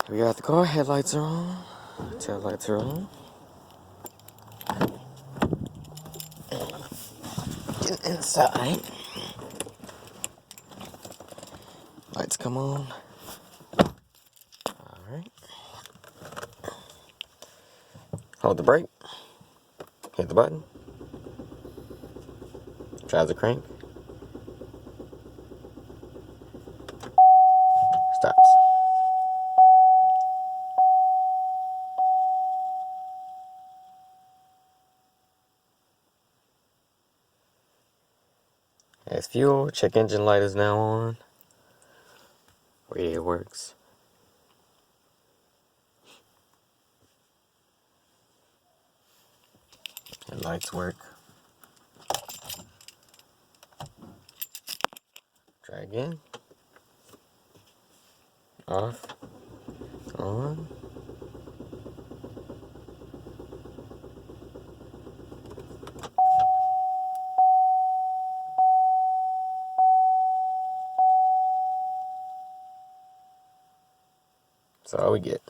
We got the car, headlights are on, tail lights are on. Get inside. Lights come on. Alright. Hold the brake. Hit the button. Tries the crank. Stops. Has fuel. Check engine light is now on. Radio works. Headlights work. Try again. Off. On. That's all we get.